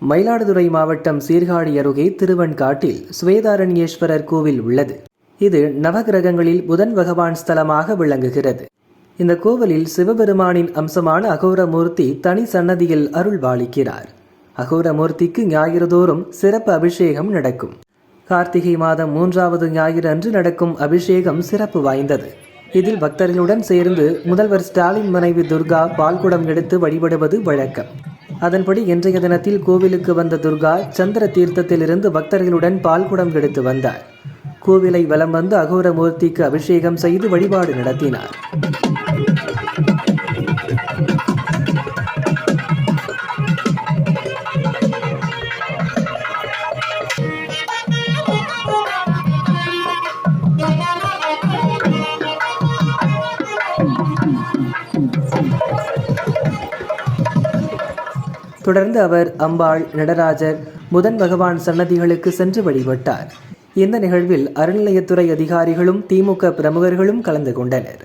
மயிலாடுதுறை மாவட்டம் சீர்காழி அருகே திருவெண்காட்டில் சுவேதாரண்யேஸ்வரர் கோவில் உள்ளது. இது நவகிரகங்களில் புதன் பகவான் ஸ்தலமாக விளங்குகிறது. இந்த கோவிலில் சிவபெருமானின் அம்சமான அகோரமூர்த்தி தனி சன்னதியில் அருள்பாலிக்கிறார். அகோரமூர்த்திக்கு ஞாயிறு தோறும் சிறப்பு அபிஷேகம் நடக்கும். கார்த்திகை மாதம் 3வது ஞாயிறு அன்று நடக்கும் அபிஷேகம் சிறப்பு வாய்ந்தது. இதில் பக்தர்களுடன் சேர்ந்து முதல்வர் ஸ்டாலின் மனைவி துர்கா பால்குடம் எடுத்து வழிபடுவது வழக்கம். அதன்படி இன்றைய தினத்தில் கோவிலுக்கு வந்த துர்கா சந்திர தீர்த்தத்திலிருந்து பக்தர்களுடன் பால்குடம் எடுத்து வந்தார். கோவிலை வலம் வந்து அகோரமூர்த்திக்கு அபிஷேகம் செய்து வழிபாடு நடத்தினார். தொடர்ந்து அவர் அம்பாள், நடராஜர், புதன் பகவான் சன்னதிகளுக்கு சென்று வழிபட்டார். இந்த நிகழ்வில் அறநிலையத்துறை அதிகாரிகளும் திமுக பிரமுகர்களும் கலந்து கொண்டனர்.